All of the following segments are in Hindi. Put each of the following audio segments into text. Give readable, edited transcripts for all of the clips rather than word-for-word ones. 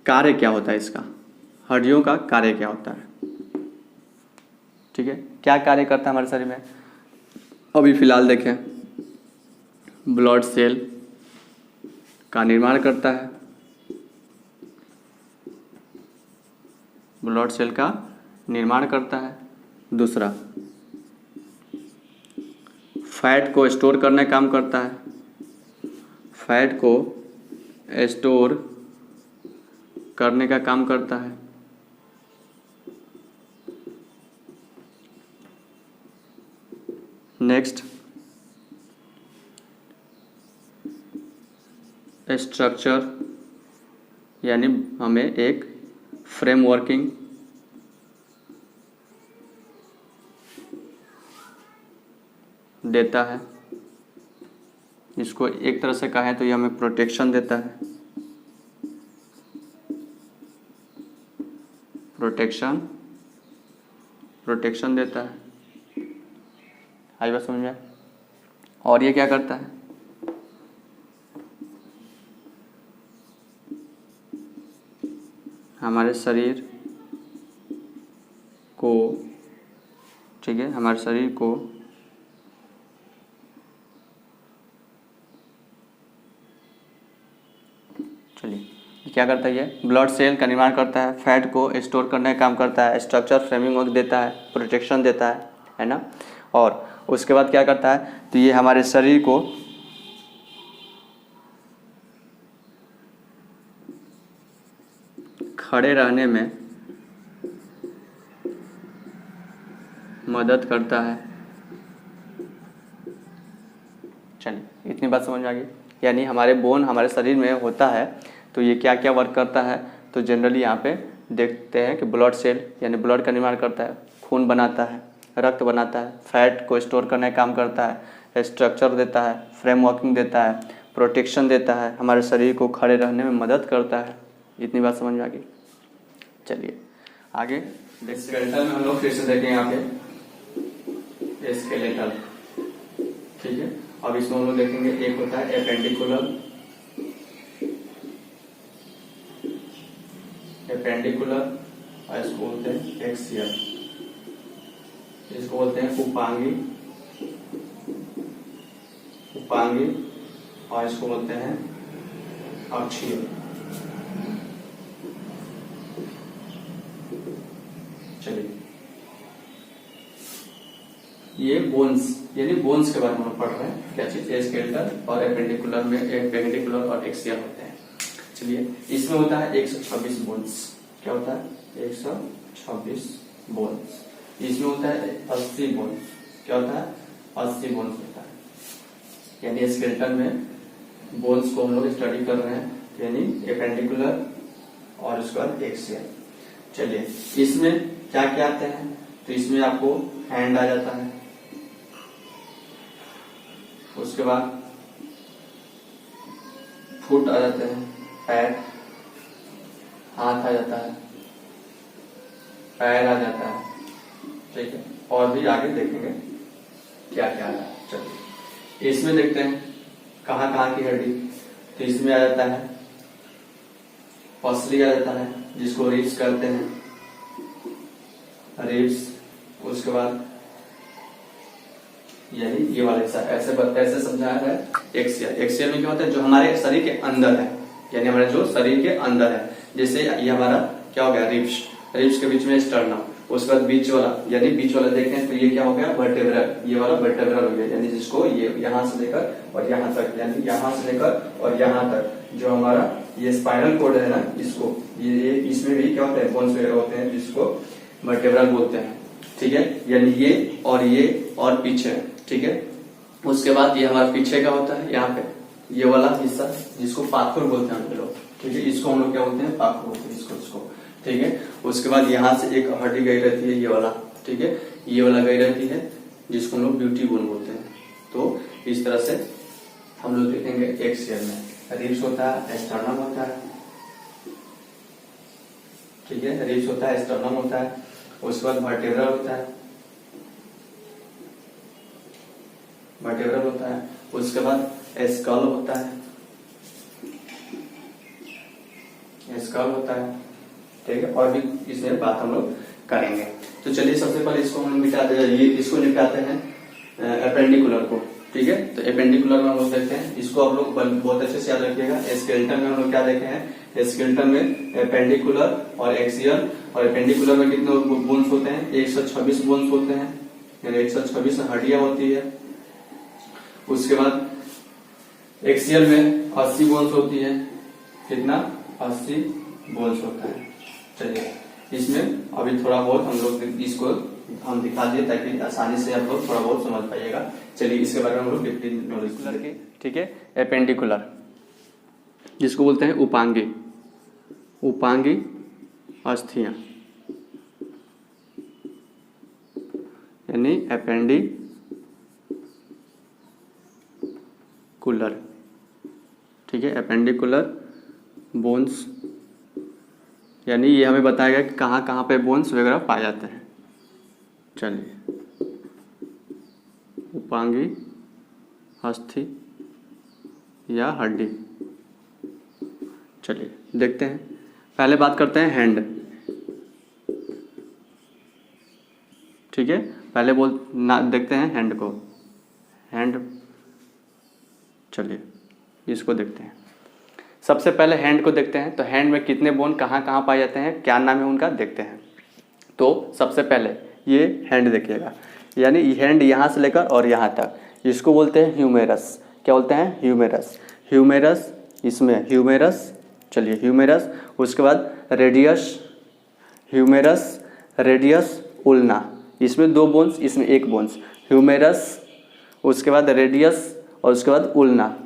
कार्य क्या होता है इसका, हड्डियों का कार्य क्या होता है। ठीक है, क्या कार्य करता है हमारे शरीर में। अभी फिलहाल देखें, ब्लड सेल का निर्माण करता है, ब्लड सेल का निर्माण करता है। दूसरा, फैट को स्टोर करने का काम करता है, फैट को स्टोर करने का काम करता है। नेक्स्ट, स्ट्रक्चर यानी हमें एक फ्रेमवर्किंग देता है। इसको एक तरह से कहें तो ये हमें प्रोटेक्शन देता है, प्रोटेक्शन देता है। आई बात समझ में। और ये क्या करता है, हमारे शरीर को, ठीक है, हमारे शरीर को चलिए क्या करता है, ये ब्लड सेल का निर्माण करता है, फैट को स्टोर करने का काम करता है, स्ट्रक्चर फ्रेमिंग वर्क देता है, प्रोटेक्शन देता है ना। और उसके बाद क्या करता है, तो ये हमारे शरीर को खड़े रहने में मदद करता है। चलिए इतनी बात समझ में आ गई। यानी हमारे बोन हमारे शरीर में होता है तो ये क्या क्या वर्क करता है, तो जनरली यहाँ पे देखते हैं कि ब्लड सेल यानी ब्लड का निर्माण करता है, खून बनाता है, रक्त बनाता है, फैट को स्टोर करने का काम करता है, स्ट्रक्चर देता है, फ्रेम वर्किंग देता है, प्रोटेक्शन देता है, हमारे शरीर को खड़े रहने में मदद करता है। इतनी बात समझ में आ गई। चलिए आगे स्केलेटल में हम लोग फिर से देखें यहाँ पे स्केलेटल। ठीक है, अब इसमें हम लोग देखेंगे, एक होता है एपेंडिकुलर, और इसको बोलते हैं एक्सियल, इसको बोलते हैं उपांगी, और इसको बोलते हैं अक्षीय। चलिए, ये बोन्स यानी बोन्स के बारे में हम पढ़ रहे हैं, क्या चीज, स्केलेटल और एपेंडिकुलर में एपेंडिकुलर और एक्सियल होते हैं। चलिए, इसमें होता है 126 बोन्स। क्या होता है, 126 बोन्स। इसमें होता है 80 बोन्स। क्या होता है, 80 बोन्स होता है। यानी स्केलेटल में बोन्स को हम लोग स्टडी कर रहे हैं, यानी एपेंडिकुलर और उसके बाद एक्सियल। चलिए, इसमें क्या क्या आते हैं, तो इसमें आपको हैंड आ जाता है, उसके बाद फुट आ जाते हैं, पैर, हाथ आ जाता है, पैर आ जाता है। ठीक है, और भी आगे देखेंगे क्या क्या आता है। चलिए, इसमें देखते हैं कहाँ कहाँ की हड्डी, तो इसमें आ जाता है पसली आ जाता है, जिसको रिब्स कहते हैं, रिब्स। उसके बाद यानी ये वाला हिस्सा ऐसे समझाया है। एक्सियल में क्या होता है, जो हमारे शरीर के अंदर है, यानी हमारे जो शरीर के अंदर है। जैसे ये हमारा क्या हो गया, रिब्स के बीच में स्टर्नम, उसके बाद बीच वाला, यानी बीच वाला देखें तो ये क्या हो गया, वर्टेब्रल, ये वाला वर्टेब्रल हो गया, यानी जिसको ये यहाँ से लेकर और यहाँ तक, यानी यहाँ से लेकर और यहाँ तक जो हमारा ये स्पाइनल कोड है ना, इसको ये इसमें भी क्या होता है, बोन्स वगैरह होते हैं, जिसको वर्टेब्रल बोलते हैं। ठीक है, यानी ये और पीछे। ठीक है, उसके बाद ये हमारा पीछे का होता है, यहाँ पे ये वाला हिस्सा जिसको पाखुर बोलते हैं हम लोग। ठीक है, इसको हम लोग क्या बोलते हैं, पाखुर बोलते हैं इसको। ठीक है, उसके बाद यहाँ से एक हड्डी गई रहती है, ये वाला। ठीक है, ये वाला गई रहती है, जिसको हम लोग ब्यूटी बोन बोलते हैं। तो इस तरह से हम लोग देखेंगे एक्सियल में रिब्स होता है, स्टर्नम होता है। ठीक है, रिब्स होता है, स्टर्नम होता है, उसके बाद वर्टेब्रल होता है, उसके बाद स्कल होता है, स्कल होता है, ठीक है, और भी इसमें बात हम लोग करेंगे। तो चलिए सबसे पहले इसको हम इसको निपटाते हैं एपेंडिकुलर को, ठीक है। तो एपेंडिकुलर में हम लोग देखते हैं, इसको आप लोग बहुत अच्छे से याद रखिएगा। स्केलेटन में हम लोग क्या देखे हैं, स्केलेटन में एपेंडिकुलर और एक्सियल, और एपेंडिकुलर में कितने बोन्स होते हैं, 126 बोन्स होते हैं, यानी 126 हड्डियां होती है। उसके बाद एक्सियल में 80 बोन्स होती है, कितना, 80 बोन्स होता है। चलिए इसमें अभी थोड़ा बहुत हम लोग इसको हम दिखा दिए ताकि आसानी से आप लोग थोड़ा बहुत समझ पाइएगा। चलिए इसके बारे में हम लोग डिपली नॉलेज लेंगे, ठीक है। एपेंडिकुलर जिसको बोलते हैं उपांगी, उपांगी अस्थियां, यानी एपेंडिकुलर, ठीक है। एपेंडिकुलर बोन्स यानी ये हमें बताएगा कि कहाँ कहाँ पे बोन्स वगैरह पाए जाते हैं। चलिए उपांगी अस्थि या हड्डी, चलिए देखते हैं। पहले बात करते हैं हैंड, ठीक है। पहले देखते हैं हैंड को, हैंड, चलिए इसको देखते हैं। सबसे पहले हैंड को देखते हैं। तो हैंड में कितने बोन कहाँ कहाँ पाए जाते हैं, क्या नाम है उनका, देखते हैं। तो सबसे पहले ये हैंड देखिएगा, यानी हैंड यहाँ से लेकर और यहाँ तक, इसको बोलते हैं ह्यूमेरस। क्या बोलते हैं, ह्यूमेरस। ह्यूमेरस, इसमें ह्यूमेरस, चलिए ह्यूमेरस। उसके बाद रेडियस, ह्यूमेरस, रेडियस, उल्ना, इसमें 2 बोन्स, इसमें 1 बोन्स, ह्यूमेरस। उसके बाद रेडियस और उसके बाद ulna,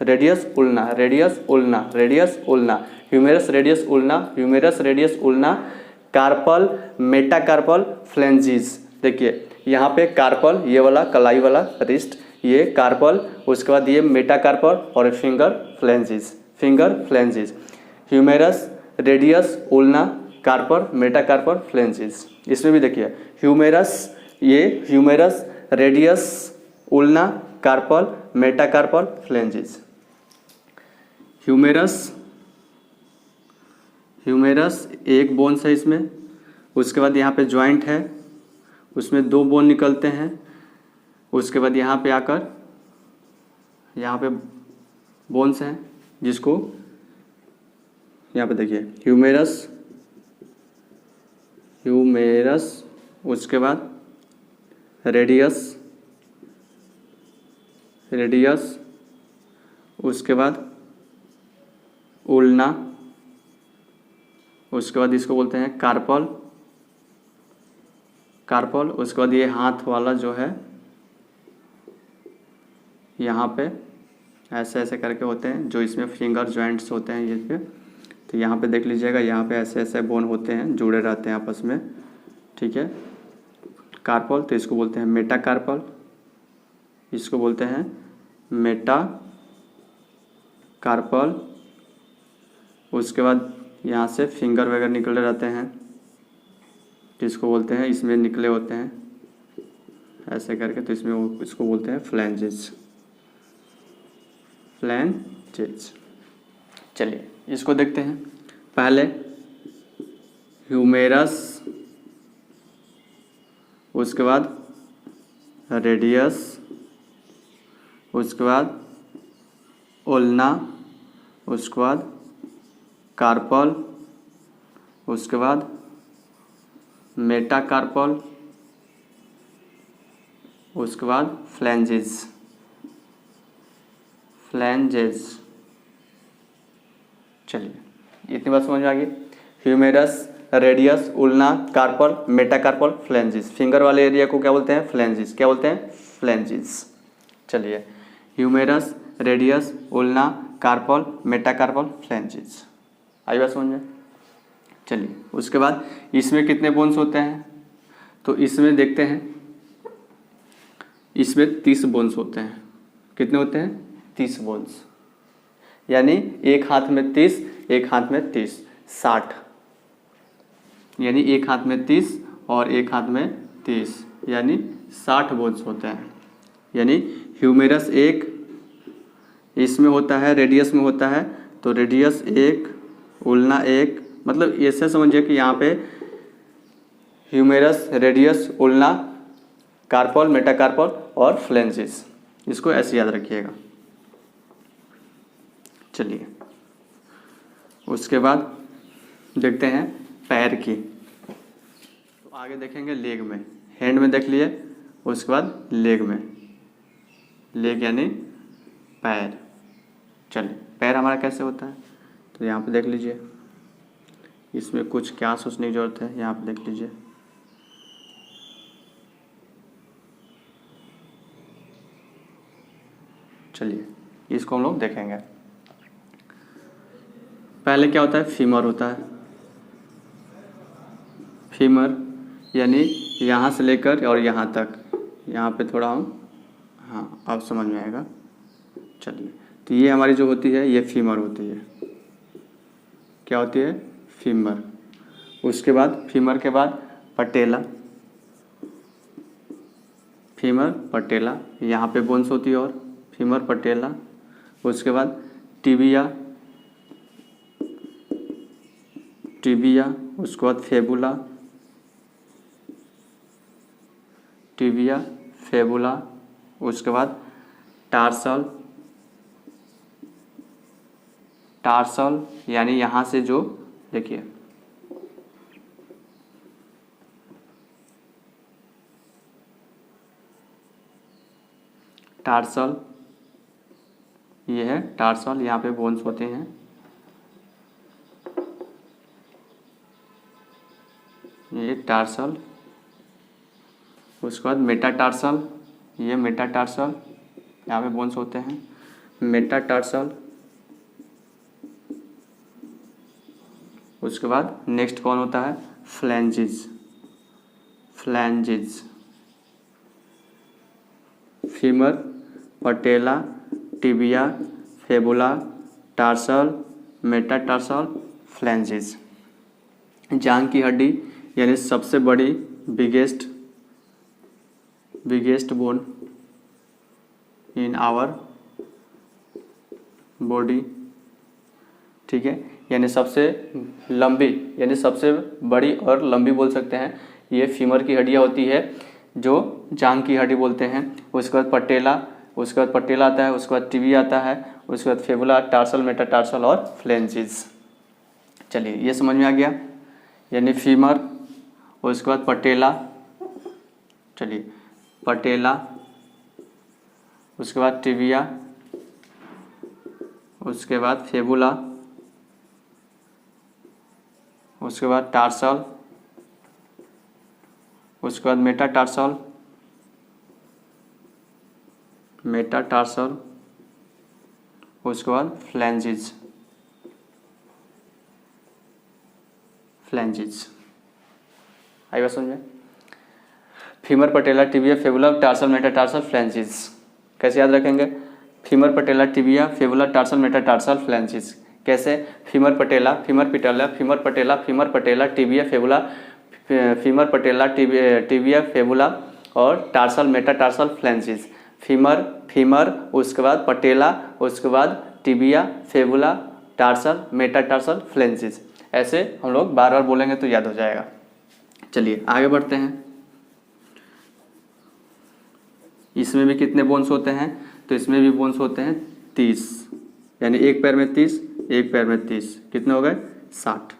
radius ulna, radius ulna, radius ulna, humerus radius ulna, humerus radius ulna. Carpal, metacarpal, phalanges. देखिए यहाँ पे कार्पल, ये वाला कलाई वाला रिस्ट, ये कार्पल। उसके बाद ये मेटाकार्पल और finger phalanges, finger phalanges. Humerus radius ulna, carpal, metacarpal, phalanges. इसमें भी देखिए ह्यूमेरस, ये humerus radius ulna, carpal, metacarpal, phalanges. Humerus, humerus 1 bones है इसमें। उसके बाद यहाँ पे जॉइंट है, उसमें 2 बोन निकलते हैं। उसके बाद यहाँ पे आकर यहाँ पे बोन्स हैं, जिसको यहाँ पे देखिए ह्यूमेरस, ह्यूमेरस। उसके बाद रेडियस, रेडियस। उसके बाद उल्ना। उसके बाद इसको बोलते हैं कार्पल, कार्पल। उसके बाद ये हाथ वाला जो है यहाँ पे ऐसे ऐसे करके होते हैं, जो इसमें फिंगर जॉइंट्स होते हैं ये पे। तो यहाँ पे देख लीजिएगा, यहाँ पे ऐसे ऐसे बोन होते हैं, जुड़े रहते हैं आपस में, ठीक है। कार्पल, तो इसको बोलते हैं मेटाकार्पल, इसको बोलते हैं मेटाकार्पल। उसके बाद यहाँ से फिंगर वगैरह निकले रहते हैं, जिसको बोलते हैं, इसमें निकले होते हैं ऐसे करके, तो इसमें इसको बोलते हैं फ्लैंजेस, फ्लैंजेस। चलिए इसको देखते हैं। पहले ह्यूमेरस, उसके बाद रेडियस, उसके बाद उल्ना, उसके बाद कार्पल, उसके बाद मेटाकार्पल, उसके बाद फ्लैंजेस, फ्लैंजेस। चलिए इतनी बात समझ में आ गई। Humerus, radius, ulna, carpal, metacarpal, phalanges. Finger वाले एरिया को क्या बोलते हैं, फ्लैंजेस। क्या बोलते हैं, फ्लैंजेस। चलिए humerus, radius, ulna, carpal, metacarpal, phalanges. आई बात समझ में। चलिए उसके बाद इसमें कितने बोन्स होते हैं, तो इसमें देखते हैं, इसमें 30 बोन्स होते हैं। कितने होते हैं, 30 बोन्स, यानी एक हाथ में 30, एक हाथ में 30, 60, यानी एक हाथ में 30 और एक हाथ में 30, यानी 60 बोन्स होते हैं। यानी ह्यूमेरस 1 इसमें होता है, रेडियस में होता है, तो रेडियस 1, उल्ना एक, मतलब ऐसे समझिए कि यहाँ पे ह्यूमेरस, रेडियस, उल्ना, कार्पल, मेटाकार्पल और फ्लेंजिस, इसको ऐसे याद रखिएगा। चलिए उसके बाद देखते हैं पैर की। तो आगे देखेंगे लेग में, हैंड में देख लिए, उसके बाद लेग में, लेग यानी पैर। चलिए पैर हमारा कैसे होता है, तो यहाँ पे देख लीजिए, इसमें कुछ क्या सोचने की ज़रूरत है, यहाँ पे देख लीजिए। चलिए इसको हम लोग देखेंगे। पहले क्या होता है, फीमर होता है। फीमर यानी यहाँ से लेकर और यहाँ तक, यहाँ पे थोड़ा हम, हाँ अब समझ में आएगा। चलिए तो ये हमारी जो होती है ये फीमर होती है। क्या होती है, फीमर। उसके बाद फीमर के बाद पटेला, फीमर पटेला, यहाँ पे बोन्स होती है और फीमर पटेला। उसके बाद टिबिया, टिबिया, उसके बाद फेबुला, टिबिया, फेबुला। उसके बाद टार्सल, टार्सल यानी यहाँ से जो देखिए टार्सल, ये है टार्सल, यहाँ पे बोन्स होते हैं। ये टार्सल। उसके बाद मेटाटार्सल, ये मेटाटार्सल, यहाँ पे बोन्स होते हैं, मेटाटार्सल। उसके बाद नेक्स्ट कौन होता है, phalanges, phalanges. Femur, patella, tibia, fibula, tarsal, metatarsal, phalanges. जांघ की हड्डी यानी सबसे बड़ी, biggest, biggest bone in our body, ठीक है, यानी सबसे लंबी, यानी सबसे बड़ी और लंबी बोल सकते हैं, ये फीमर की हड्डियाँ होती है जो जांघ की हड्डी बोलते हैं। उसके बाद पटेला, उसके बाद पटेला आता है, उसके बाद टिबिया आता है, उसके बाद फेबुला, टार्सल, मेटाटार्सल और फ्लैंजिस। चलिए ये समझ में आ गया, यानी फीमर, उसके बाद पटेला, चलिए पटेला, उसके बाद टिबिया, उसके बाद फेबुला, उसके बाद टार्सल, उसके बाद मेटाटार्सल, मेटाटार्सल, उसके बाद फ्लैंजिज, फ्लैंजिज। आई बात समझ में। Femur, patella, tibia, fibula, tarsal, metatarsal, फ्लैंजिज। कैसे याद रखेंगे, femur, patella, tibia, fibula, tarsal, metatarsal, फ्लैंजिज। कैसे, फीमर पटेला, फीमर पटेला, फीमर पटेला, femur patella, tibia, fabula, femur patella, tibia, fabula और टार्सल, मेटाटार्सल, फ्लैंजिज। फीमर, फीमर, उसके बाद पटेला, उसके बाद टिबिया, फेबुला, टार्सल, मेटाटार्सल, फ्लैंजिज। ऐसे हम लोग बार बार बोलेंगे तो याद हो जाएगा। चलिए आगे बढ़ते हैं। इसमें भी कितने बोन्स होते हैं, तो इसमें भी बोन्स होते हैं 30, यानी एक पैर में 30, एक पैर में 30, कितने हो गए 60।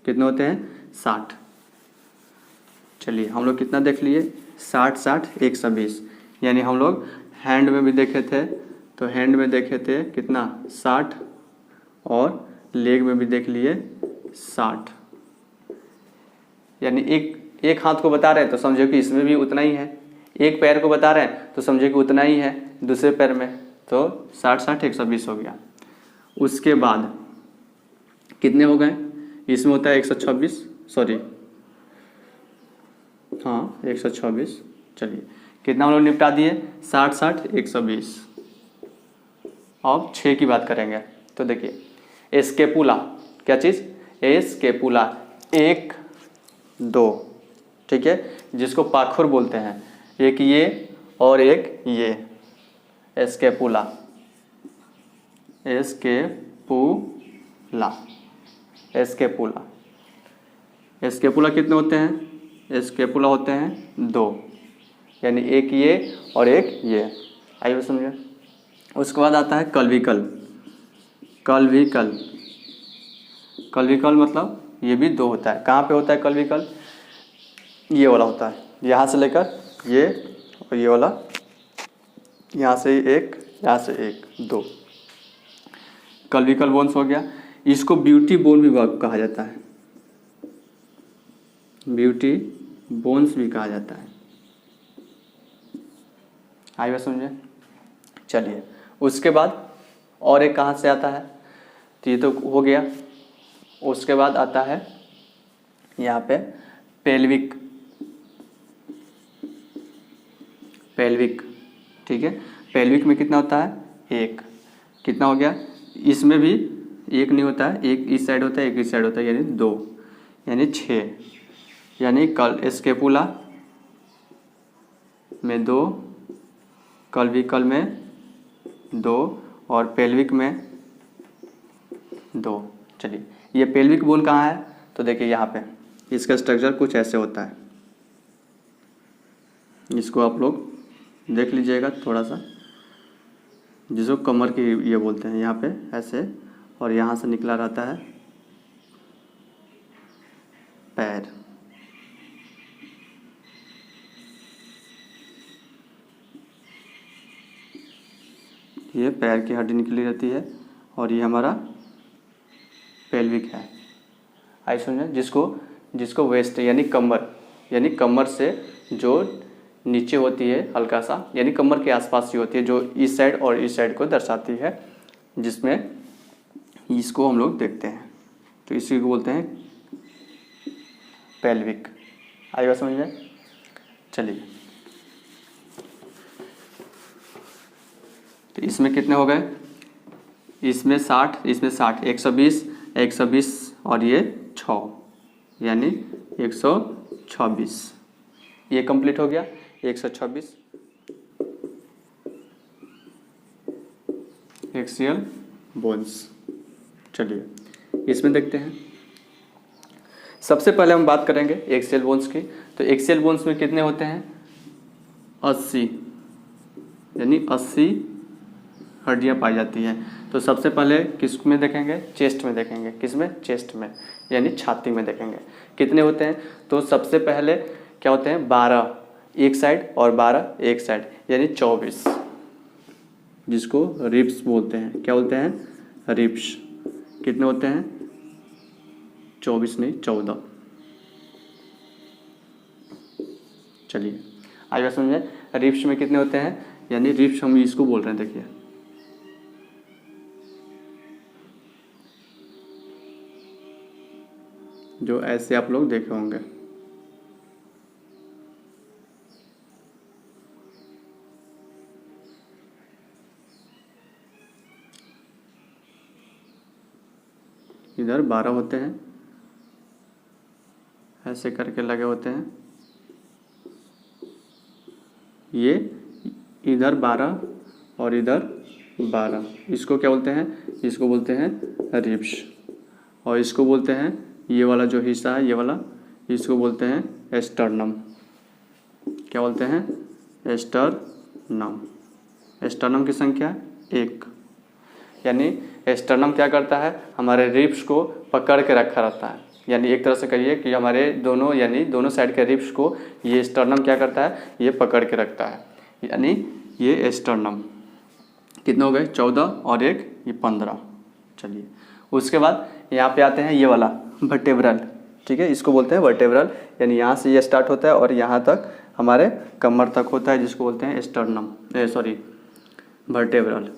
कितने होते हैं 60। चलिए हम लोग कितना देख लिए, 60 60 120, यानी हम लोग हैंड में भी देखे थे, तो हैंड में देखे थे कितना 60 और लेग में भी देख लिए 60, यानी एक हाथ को बता रहे हैं तो समझो कि इसमें भी उतना ही है, एक पैर को बता रहे हैं तो समझो कि उतना ही है दूसरे पैर में, तो 60 60 120 हो गया। उसके बाद कितने हो गए, इसमें होता है 126, सॉरी हाँ 126। चलिए कितना हम लोग निपटा दिए, 60 60 120। अब 6 की बात करेंगे, तो देखिए एस्केपुला, क्या चीज़, एस्केपुला, 1 2, ठीक है, जिसको पाखुर बोलते हैं, एक ये और एक ये, एस्केपुला, एस्केपुला, एस्केपुला। एस्केपुला कितने होते हैं? एस्केपुला होते हैं 2, यानी एक ये और एक ये। आइए समझिए। उसके बाद आता है कल्विकल। कल्विकल, कल्विकल मतलब ये भी 2 होता है। कहाँ पे होता है कल्विकल? ये वाला होता है, यहाँ से लेकर ये और ये वाला, यहाँ से एक, यहाँ से एक, 2 कल्विकल बोन्स हो गया। इसको ब्यूटी बोन भी कहा जाता है, ब्यूटी बोन्स भी कहा जाता है। आइए समझे। चलिए उसके बाद और एक कहाँ से आता है? तो ये तो हो गया। उसके बाद आता है यहाँ पे पेल्विक। पेल्विक, ठीक है। पेल्विक में कितना होता है? 1। कितना हो गया? इसमें भी 1 नहीं होता है, एक इस साइड होता है, एक इस साइड होता है, यानी 2, यानी 6। यानी एस्केपुला में 2, कल्विकल में 2 और पेल्विक में 2। चलिए ये पेल्विक बोन कहाँ है? तो देखिए यहाँ पे इसका स्ट्रक्चर कुछ ऐसे होता है। इसको आप लोग देख लीजिएगा थोड़ा सा, जिसको कमर की ये बोलते हैं। यहाँ पे ऐसे, और यहाँ से निकला रहता है पैर। ये पैर की हड्डी निकली रहती है और ये हमारा पेल्विक है। आई समझे। जिसको वेस्ट यानी कमर से जो नीचे होती है हल्का सा, यानी कमर के आसपास ही होती है, जो इस साइड और इस साइड को दर्शाती है, जिसमें इसको हम लोग देखते हैं, तो इसी को बोलते हैं पेल्विक। आएगा समझ में। चलिए तो इसमें कितने हो गए? इसमें 60, इसमें 60, 120, 120 और ये 6, यानी 126। ये कंप्लीट हो गया 126 एक्सियल बोन्स। चलिए इसमें देखते हैं। सबसे पहले हम बात करेंगे एक्सियल बोन्स की। तो एक्सियल बोन्स में कितने होते हैं? 80, यानी 80 हड्डियाँ पाई जाती हैं। तो सबसे पहले किस में देखेंगे? चेस्ट में देखेंगे। किस में? चेस्ट में, यानी छाती में देखेंगे। कितने होते हैं? तो सबसे पहले क्या होते हैं? 12 एक साइड और 12 एक साइड, यानी 24, जिसको रिब्स बोलते हैं। क्या बोलते हैं? रिब्स। कितने होते हैं? 24 नहीं, 14। चलिए आगे समझे। रिब्स में कितने होते हैं? यानी रिब्स हम इसको बोल रहे हैं, देखिए जो ऐसे आप लोग देखे होंगे। इधर 12 होते हैं, ऐसे करके लगे होते हैं। ये इधर 12 और इधर 12, इसको क्या बोलते हैं? इसको बोलते हैं रिब्स। और इसको बोलते हैं, ये वाला जो हिस्सा है, ये वाला, इसको बोलते हैं एस्टर्नम। क्या बोलते हैं? एस्टर्नम। एस्टर्नम की संख्या 1, यानी एस्टर्नम क्या करता है? हमारे रिब्स को पकड़ के रखा रहता है। यानी एक तरह से कहिए कि हमारे दोनों, यानी दोनों साइड के रिब्स को ये एस्टर्नम क्या करता है? ये पकड़ के रखता है, यानी ये एस्टर्नम। कितने हो गए? 14 और एक ये 15। चलिए उसके बाद यहाँ पे आते हैं ये वाला वर्टेब्रल। ठीक है, इसको बोलते हैं वर्टेब्रल, यानी यहाँ से ये स्टार्ट होता है और यहाँ तक हमारे कमर तक होता है, जिसको बोलते हैं एस्टर्नम, वर्टेब्रल।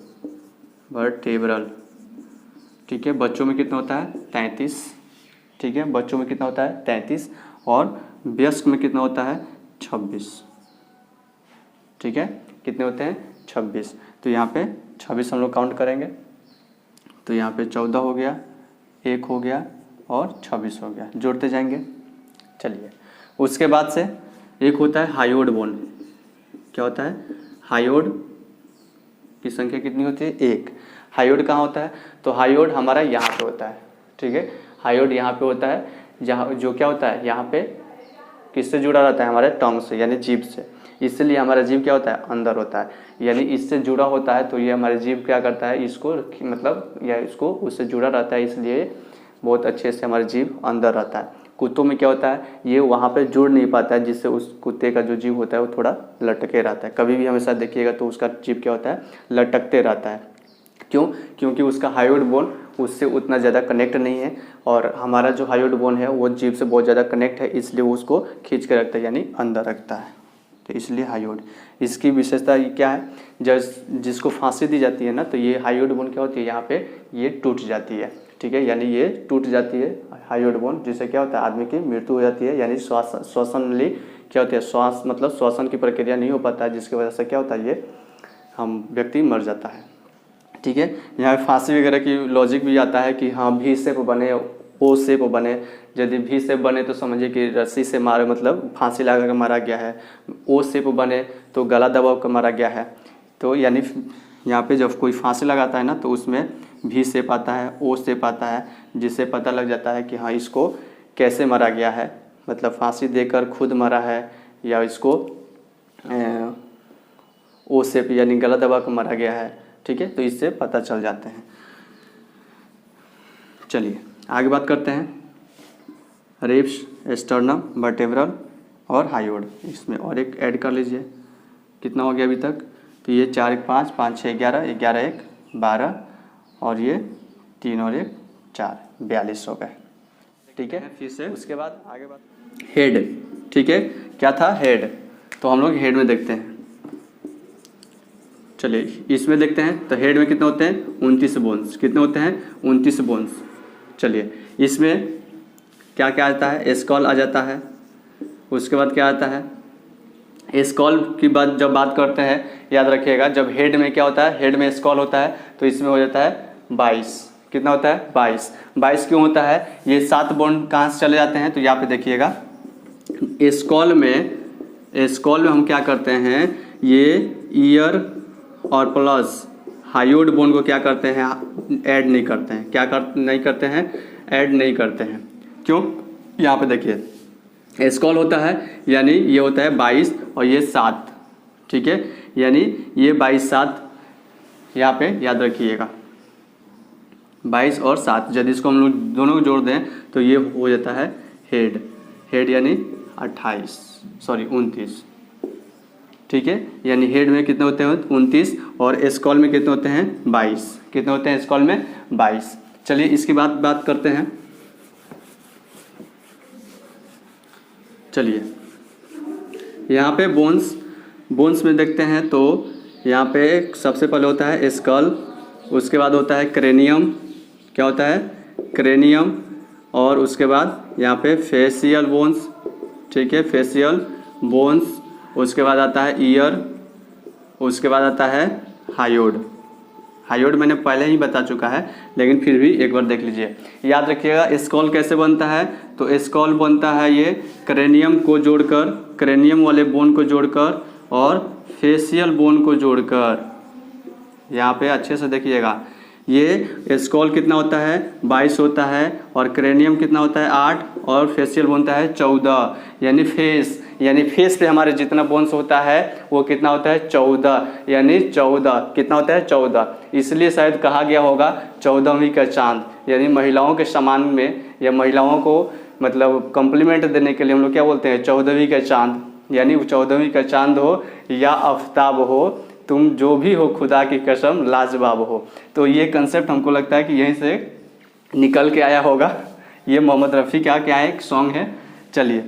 वर्टेब्रल, ठीक है। बच्चों में कितना होता है? 33। ठीक है, बच्चों में कितना होता है? 33। और वयस्क में कितना होता है? 26। ठीक है, कितने होते हैं? 26। तो यहाँ पे 26 हम लोग काउंट करेंगे, तो यहाँ पे 14 हो गया, 1 हो गया और 26 हो गया, जोड़ते जाएंगे। चलिए उसके बाद से एक होता है हायोड बोन। क्या होता है? हायोड की संख्या कितनी होती है? 1। हायोड कहाँ होता है? तो हायोड हमारा यहाँ पे होता है, ठीक है। हायोड यहाँ पे होता है, जहाँ जो क्या होता है यहाँ पे किससे जुड़ा रहता है, हमारे टंग से यानी जीभ से, इसलिए हमारा जीभ क्या होता है, अंदर होता है, यानी इससे जुड़ा होता है। तो ये हमारे जीभ क्या करता है, इसको मतलब या इसको उससे जुड़ा रहता है, इसलिए बहुत अच्छे से हमारा जीभ अंदर रहता है। कुत्तों में क्या होता है, ये वहाँ पे जुड़ नहीं पाता है, जिससे उस कुत्ते का जो जीभ होता है वो थोड़ा लटके रहता है। कभी भी हमेशा देखिएगा तो उसका जीभ क्या होता है, लटकते रहता है। क्यों? क्योंकि उसका हायोड बोन उससे उतना ज़्यादा कनेक्ट नहीं है, और हमारा जो हायोड बोन है वो जीभ से बहुत ज़्यादा कनेक्ट है, इसलिए वो उसको खींच के रखता है, यानी अंदर रखता है। तो इसलिए हायोड, इसकी विशेषता क्या है, जिसको फांसी दी जाती है ना, तो ये हायोड बोन क्या होती है, यहाँ पे ये टूट जाती है, ठीक है, यानी ये टूट जाती है हायोड बोन, जिससे क्या होता है, आदमी की मृत्यु हो जाती है, यानी श्वसन नली क्या होती है, श्वास मतलब श्वसन की प्रक्रिया नहीं हो पाता है, जिसकी वजह से क्या होता है, ये हम व्यक्ति मर जाता है, ठीक है। यहाँ फांसी वगैरह की लॉजिक भी आता है कि हाँ भी शेप बने, ओ शेप बने। यदि भी शेप बने तो समझिए कि रस्सी से मारे, मतलब फांसी लगा कर मारा गया है। ओ शेप बने तो गला दबा कर मारा गया है। तो यानी यहाँ पे जब कोई फांसी लगाता है ना, तो उसमें भी शेप आता है, ओ शेप आता है, जिससे पता लग जाता है कि हाँ इसको कैसे मारा गया है, मतलब फांसी देकर खुद मरा है, या इसको ओ शेप यानी गला दबा कर मारा गया है, ठीक है। तो इससे पता चल जाते हैं। चलिए आगे बात करते हैं, रिब्स, स्टर्नम, वर्टेब्रल और हायोड। इसमें और एक ऐड कर लीजिए, कितना हो गया अभी तक, तो ये 4 1 5 5 6 11 11 1 12 और ये 3 और 1 4 42 हो गए, ठीक है। फिर से उसके बाद आगे बात हेड, ठीक है। क्या था, हेड, तो हम लोग हेड में देखते हैं। चलिए इसमें देखते हैं, तो हेड में कितने होते हैं, 29 बोन्स। कितने होते हैं, 29 बोन्स। चलिए इसमें क्या क्या आता है, स्कॉल आ जाता है, उसके बाद क्या आता है, स्कॉल की बात जब बात करते हैं, याद रखिएगा, जब हेड में क्या होता है, हेड में स्कॉल होता है, तो इसमें हो जाता है 22। कितना होता है, 22। 22 क्यों होता है, ये 7 बोन कहाँ से चले जाते हैं, तो यहाँ पे देखिएगा, स्कॉल में हम क्या करते हैं, ये ईयर और प्लस हायोड बोन को क्या करते हैं, ऐड नहीं करते हैं। क्या नहीं करते हैं, ऐड नहीं करते हैं। क्यों, यहाँ पे देखिए, स्कॉल होता है, यानी ये होता है 22 और ये 7, ठीक है, यानी ये 22 7 यहाँ पे याद रखिएगा, 22 और 7। यदि इसको हम लोग दोनों को जोड़ दें तो ये हो जाता है हेड यानी 29, ठीक है। यानी हेड में कितने होते हैं, 29, और स्कॉल में कितने होते हैं, 22। कितने होते हैं स्कॉल में, 22। चलिए इसकी बात करते हैं। चलिए यहाँ पे बोन्स में देखते हैं, तो यहाँ पे सबसे पहले होता है स्कल, उसके बाद होता है क्रेनियम। क्या होता है, क्रेनियम, और उसके बाद यहाँ पे फेशियल बोन्स, ठीक है, फेशियल बोन्स। उसके बाद आता है ईयर, उसके बाद आता है हायोड मैंने पहले ही बता चुका है, लेकिन फिर भी एक बार देख लीजिए। याद रखिएगा स्कॉल कैसे बनता है, तो स्कॉल बनता है ये क्रेनियम को जोड़कर, क्रेनियम वाले बोन को जोड़कर और फेशियल बोन को जोड़कर। यहाँ पे अच्छे से देखिएगा, ये स्कॉल कितना होता है, 22 होता है, और क्रेनियम कितना होता है, 8, और फेशियल बनता है 14, यानी फेस पे हमारे जितना बोन्स होता है वो कितना होता है, 14, यानी 14 कितना होता है, 14। इसलिए शायद कहा गया होगा 14वीं का चांद, यानी महिलाओं के सम्मान में, या महिलाओं को मतलब कम्प्लीमेंट देने के लिए हम लोग क्या बोलते हैं, 14वीं का चांद। यानी 14वीं का चांद हो या आफ्ताब हो, तुम जो भी हो, खुदा की कसम लाजवाब हो। तो ये कंसेप्ट हमको लगता है कि यहीं से निकल के आया होगा। ये मोहम्मद रफ़ी का क्या है, एक सॉन्ग है। चलिए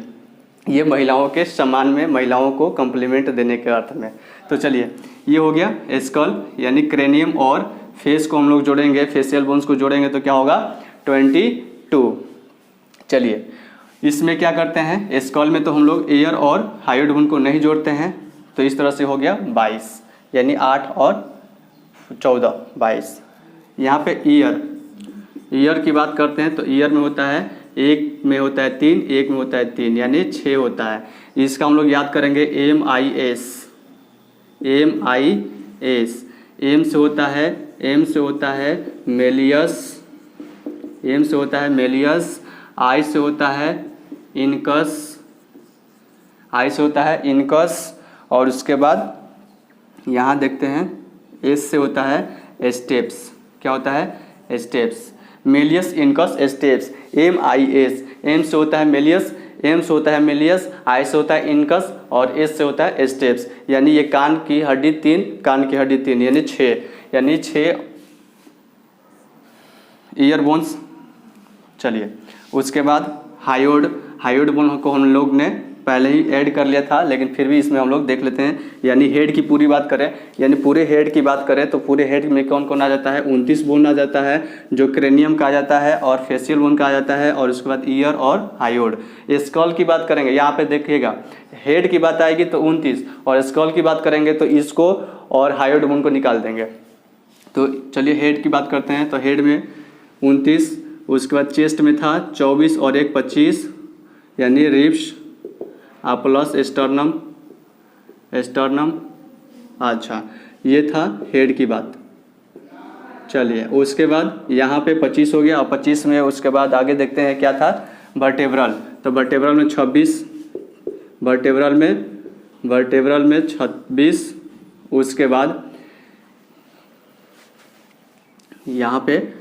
ये महिलाओं के सम्मान में, महिलाओं को कम्प्लीमेंट देने के अर्थ में। तो चलिए ये हो गया स्कल, यानी क्रेनियम और फेस को हम लोग जोड़ेंगे, फेशियल बोन्स को जोड़ेंगे तो क्या होगा, 22। चलिए इसमें क्या करते हैं, स्कल में तो हम लोग ईयर और हायोड बोन को नहीं जोड़ते हैं, तो इस तरह से हो गया 22, यानी 8 और 14 22। यहाँ पे ईयर की बात करते हैं, तो ईयर में होता है, एक में होता है 3, एक में होता है 3, यानी 6 होता है। इसका हम लोग याद करेंगे MIS, एम से होता है मेलियस, एम से होता है मेलियस, आई से होता है इनकस, आई से होता है इनकस, और उसके बाद यहाँ देखते हैं एस से होता है स्टेप्स। क्या होता है? Stapes. Malleus incus stapes, M I S. M से होता है मेलियस, एम से होता है मेलियस, आई से होता है इनकस और एस से होता है स्टेप्स। यानी ये कान की हड्डी 3, कान की हड्डी 3 यानी 6, यानी 6 ईयर बोन्स। चलिए उसके बाद हायोड, हायोड बोन को हम लोग ने पहले ही ऐड कर लिया था, लेकिन फिर भी इसमें हम लोग देख लेते हैं। यानी हेड की पूरी बात करें, यानी पूरे हेड की बात करें तो पूरे हेड में कौन कौन आ जाता है? 29 बोन आ जाता है, जो क्रेनियम का आ जाता है और फेशियल बोन का आ जाता है, और उसके बाद ईयर और हायोड। स्कल की बात करेंगे, यहाँ पे देखिएगा हेड की बात आएगी तो 29, और स्कल की बात करेंगे तो इसको और हायोड बोन को निकाल देंगे। तो चलिए हेड की बात करते हैं। तो हेड में 29, उसके बाद चेस्ट में था 24 और 1 25, यानी रिब्स प्लस स्टर्नम, स्टर्नम। अच्छा ये था हेड की बात। चलिए उसके बाद यहाँ पे 25 हो गया, और 25 में उसके बाद आगे देखते हैं क्या था? वर्टेब्रल। तो वर्टेब्रल में 26, वर्टेब्रल में 26, उसके बाद यहाँ पे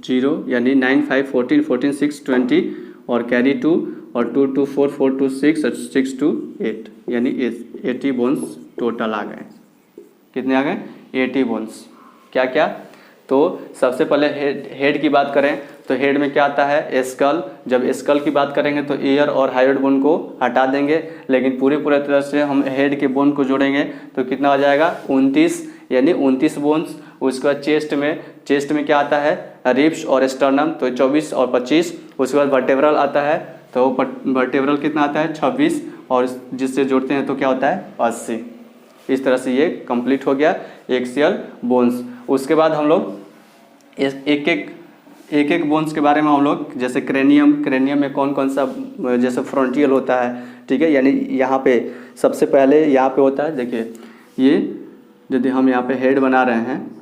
0 यानी 9 5 14 14 6 20 और कैरी 2 और 2 2 4 4 2 6 और 6 2 8, यानी 80 बोन्स टोटल आ गए। कितने आ गए? 80 बोन्स। क्या क्या? तो सबसे पहले हेड की बात करें तो हेड में क्या आता है? स्कल। जब स्कल की बात करेंगे तो ईयर और हायोड बोन को हटा देंगे, लेकिन पूरी तरह से हम हेड के बोन को जोड़ेंगे तो कितना आ जाएगा? 29, यानी 29 बोन्स। उसके बाद चेस्ट में क्या आता है? रिब्स और स्टर्नम, तो 24 और 25। उसके बाद वर्टेब्रल आता है, तो वर्टेब्रल कितना आता है? 26, और जिससे जोड़ते हैं तो क्या होता है? 80। इस तरह से ये कंप्लीट हो गया एक्सियल बोन्स। उसके बाद हम लोग एक एक बोन्स के बारे में हम लोग, जैसे क्रेनियम में कौन कौन सा, जैसे फ्रंटियल होता है, ठीक है, यानी यहाँ पे सबसे पहले यहाँ पे होता है। देखिए ये यदि हम यहाँ पे हेड बना रहे हैं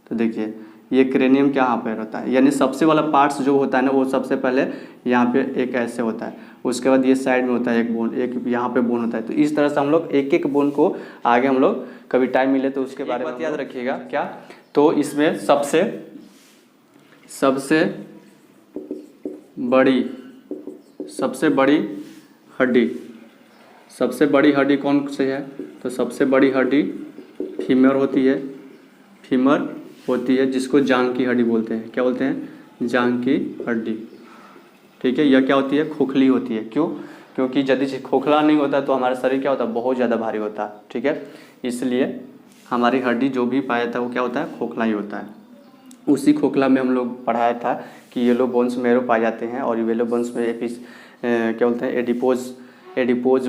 तो देखिए ये क्रेनियम क्या यहाँ पे रहता है, यानी सबसे वाला पार्ट्स जो होता है ना वो सबसे पहले यहाँ पे एक ऐसे होता है, उसके बाद ये साइड में होता है एक बोन, एक यहाँ पे बोन होता है। तो इस तरह से हम लोग एक एक बोन को आगे हम लोग कभी टाइम मिले तो उसके बारे में याद रखिएगा। क्या? तो इसमें सबसे बड़ी हड्डी कौन सी है? तो सबसे बड़ी हड्डी फीमर होती है, जिसको जांघ की हड्डी बोलते हैं। क्या बोलते हैं? जांघ की हड्डी। ठीक है, यह क्या होती है? खोखली होती है। क्यों? क्योंकि यदि खोखला नहीं होता तो हमारा शरीर क्या होता है? बहुत ज़्यादा भारी होता है। ठीक है, इसलिए हमारी हड्डी जो भी पाया था वो क्या होता है? खोखला ही होता है। उसी खोखला में हम लोग पढ़ाया था कि येलो बोन्स में पाए जाते हैं, और येलो बोन्स में क्या बोलते हैं? एडिपोज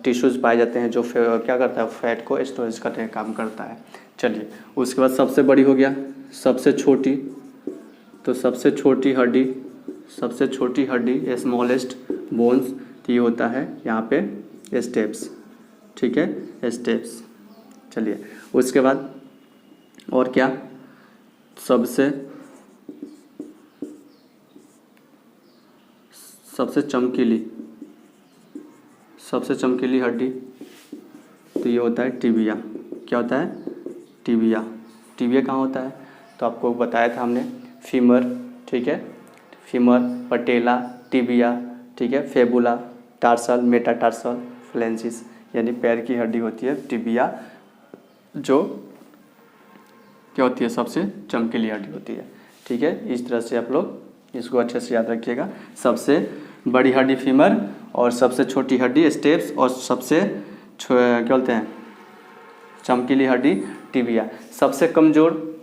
टिश्यूज पाए जाते हैं, जो क्या करता है? फैट को स्टोरेज करने का काम करता है। चलिए उसके बाद सबसे बड़ी हो गया, सबसे छोटी। तो सबसे छोटी हड्डी स्मॉलेस्ट बोन्स, तो ये होता है यहाँ पे स्टेप्स। ठीक है, स्टेप्स। चलिए उसके बाद और क्या? सबसे चमकीली हड्डी, तो ये होता है टिबिया। क्या होता है? टिबिया कहाँ होता है? तो आपको बताया था हमने, फीमर। ठीक है, फीमर, पटेला, टिबिया, ठीक है, फेबुला, टार्सल, मेटाटार्सल, फ्लेंसिस, यानी पैर की हड्डी होती है टिबिया, जो क्या होती है? सबसे चमकीली हड्डी होती है। ठीक है, इस तरह से आप लोग इसको अच्छे से याद रखिएगा। सबसे बड़ी हड्डी फीमर, और सबसे छोटी हड्डी स्टेप्स, और सबसे क्या बोलते हैं? चमकीली हड्डी टिबिया। सबसे कमज़ोर,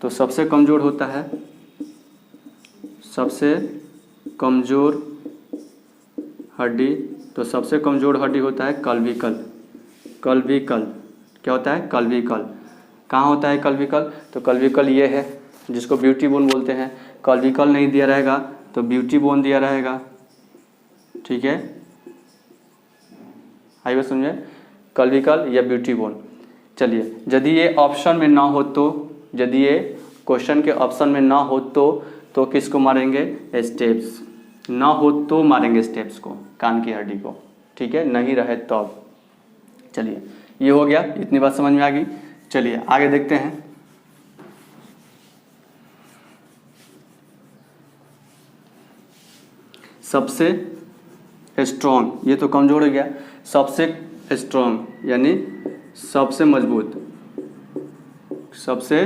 तो सबसे कमज़ोर होता है, सबसे कमज़ोर हड्डी, तो सबसे कमज़ोर हड्डी होता है कल्विकल। क्या होता है? कल्विकल। कहाँ होता है कल्विकल? तो कल्विकल ये है जिसको ब्यूटी बोन बोलते हैं। कल्विकल नहीं दिया रहेगा तो ब्यूटी बोन दिया रहेगा। ठीक है, आइए समझे, कल्विकल या ब्यूटी बोन। चलिए, यदि ये ऑप्शन में ना हो तो, यदि ये क्वेश्चन के ऑप्शन में ना हो तो किसको मारेंगे? स्टेप्स। ना हो तो मारेंगे स्टेप्स को, कान की हड्डी को, ठीक है, नहीं रहे तो। अब चलिए, ये हो गया, इतनी बात समझ में आ गई। चलिए आगे देखते हैं। सबसे स्ट्रॉन्ग, ये तो कमजोर हो गया। सबसे स्ट्रॉन्ग यानी सबसे मजबूत, सबसे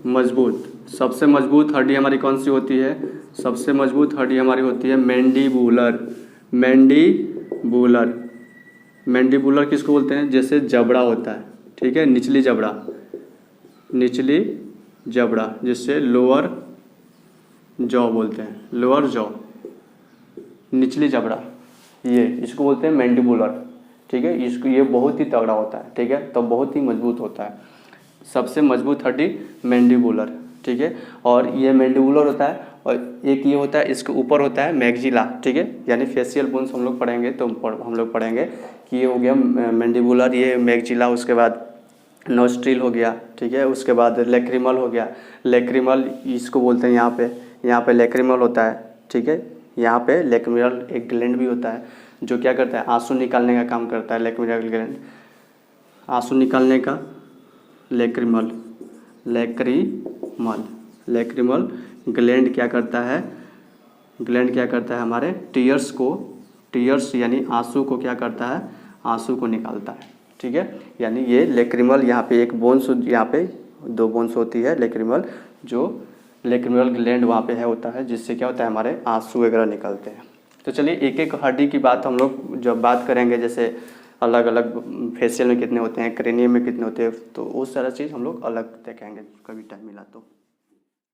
मजबूत, सबसे मजबूत हड्डी हमारी कौन सी होती है? सबसे मजबूत हड्डी हमारी होती है मैंडिबुलर। मैंडिबुलर, मैंडिबुलर किसको बोलते हैं? जैसे जबड़ा होता है, ठीक है, निचली जबड़ा, निचली जबड़ा, जिससे लोअर जॉ बोलते हैं, लोअर जॉ, निचली जबड़ा, ये इसको बोलते हैं मैंडिबुलर, ठीक है। इसको, ये बहुत ही तगड़ा होता है, ठीक है, तो बहुत ही मजबूत होता है। सबसे मजबूत हड्डी मैंडिबुलर, ठीक है। और ये मैंडिबुलर होता है, और एक ये होता है, इसके ऊपर होता है मैग्जिला, ठीक है, यानी फेशियल बोन्स हम लोग पढ़ेंगे तो हम लोग पढ़ेंगे कि ये हो गया मैंडिबुलर, ये मैग्जिला, उसके बाद नोस्ट्रिल हो गया, ठीक है, उसके बाद लेक्रिमल हो गया। लेक्रिमल इसको बोलते हैं, यहाँ पे लेक्रिमल होता है, ठीक है, यहाँ पे लेक्रिमल एक ग्लैंड भी होता है जो क्या करता है? आंसू निकालने का काम करता है। लेक्रिमल ग्लैंड, आंसू निकालने का, लेक्रिमल, लेक्रिमल, लेक्रिमल ग्लैंड क्या करता है? ग्लैंड क्या करता है? हमारे टीयर्स को, टीयर्स यानी आंसू को क्या करता है? आंसू को निकालता है, ठीक है। यानी ये लेक्रिमल, यहाँ पे एक बोन्स, यहाँ पे 2 बोन्स होती है लेक्रिमल, जो लेक्रिमल ग्लैंड वहाँ पे है, होता है, जिससे क्या होता है? हमारे आंसू वगैरह निकलते हैं। तो चलिए, एक एक हड्डी की बात हम लोग जब बात करेंगे, जैसे अलग अलग फेशियल में कितने होते हैं, क्रेनियम में कितने होते हैं, तो वो सारा चीज़ हम लोग अलग देखेंगे कभी टाइम मिला तो।